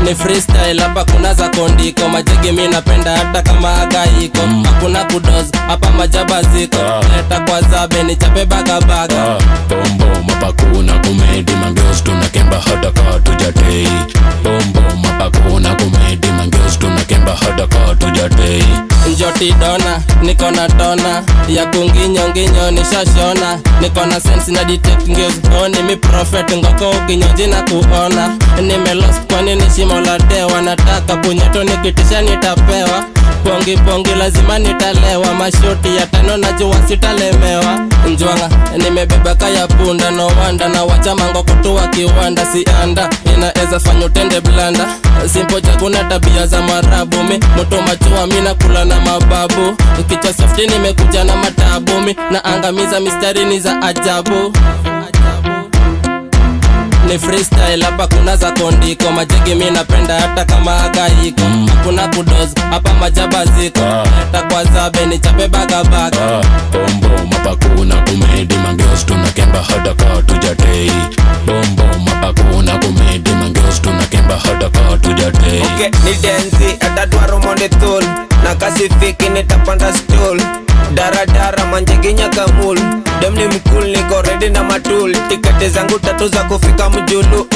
Ni freestyle hapa kuna za kondiko. Majegi mi napenda hata kama agaiko. Hakuna kudoz hapa majaba ziko. Leta kwa zabe ni chape baga baga. Bombo mapakuna kumedi mangeos tunakemba hata kaa tujatei. Bombo mapakuna kumedi mangeos tunakemba hata kaa tujatei. Njoti dona, niko na tona ya kunginyo nginyo nishashona. Niko na sense na detect ngeos oni mi prophet ngoko ukinyoji na kuona. Nimelost kwa nini shimo la dewa. Nataka punyeto nikitisha nitapewa. Pongi pongi lazima nitalewa. Mashoti ya tano najua sitalemewa. Njwanga nimebeba kaya punda no wanda. Na wacha mango kutua kiwanda sianda. Inaeza fanyo tende blanda. Simpo chakuna tabia za marabu mi. Moto machua mina kula na mababu. Kicha softi nimekuja na matabu mi. Na angamiza mistarini za ajabu. Ni freestyle hapa kuna za kondiko. Majegi mi napenda hata kama agaiko. Hakuna kudoz hapa majaba ziko. Leta kwa zabe ni chape baga baga. Bombo mapakuna kumedi mangeos tunakemba hata kaa tujatei. Bombo mapakuna kumedi mangeos tunakemba hata kaa tujatei. Okay, ni denzi atadwaro monde tool. Na kasifiki nitapanda stool. Dara dara manjeginya kamul. Dem ni mkul niko ready na matul. Tikete zangu tatu za kufika mjulu.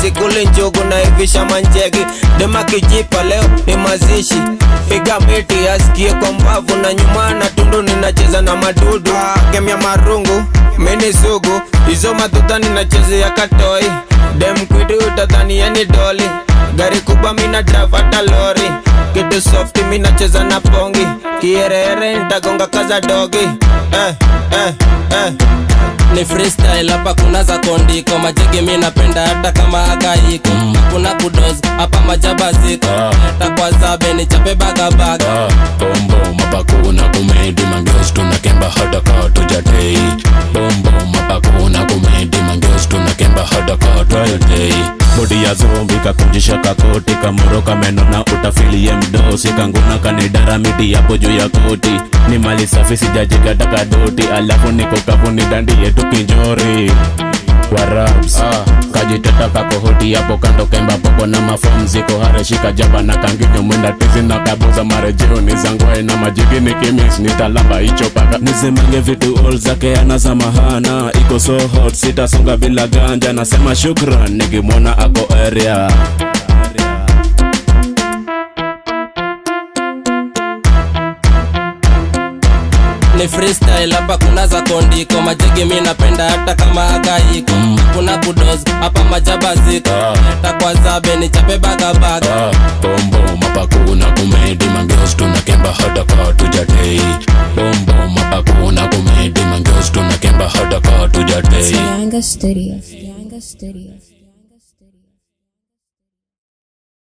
Sikuli njugu na ivisha manjegi. Dem akijipa leo ni mazishi. Piga miti asikie kwa mbavu. Na nyuma na tundu ninacheza na madudu. Game ya marungu, mini sugu. Izo matuta ninacheza ya katoi. Dem kwidu utadhani ya ni doli. Gari kubwa mina drive hata lori. Kidu softi mina cheza na pongi. Kierere nitagonga kaza dogi. Ni freestyle hapa kuna za kondiko. Majegi mi napenda hata kama agaiko. Hakuna kudoz hapa majaba ziko. Leta kwa zabe ni chape baga baga. Bombo mapakuna kumedi mangeos tunakemba hata kaa tujatei. Bombo mapakuna kumedi mangeos tunakemba hata kaa tujatei. Bodi ya zombi kakujisha kakoti. Kamuroka meno na utafilie mdosi. Kanguna kanidara miti yapo juu ya koti. Ni mali safi sijajiga takadoti. Alafu niko kavu ni dandi yetu kinjori. Warabs kajiteta kakohoti yapo kando kemba poko na mafomu ziko hareshika jaba na kanginyo mwenda tizi na kabuza marejeo ni zangwe na majigi ni kimis nitalamba hicho paka nizimenge vitu all zake anasa mahana. Iko so hot sitasonga bila ganja. Nasema shukran nikimwona ako area. Ni freestyle hapa kuna za kondiko. Majegi mi napenda hata kama agaiko. Hakuna kudoz hapa majaba ziko. Leta kwa zabe ni chape baga baga. Bombo mapakuna kumedi mangeos tunakemba hata kaa tujatei. Bombo mapakuna kumedi mangeos tunakemba hata kaa tujatei. Yanga Studios.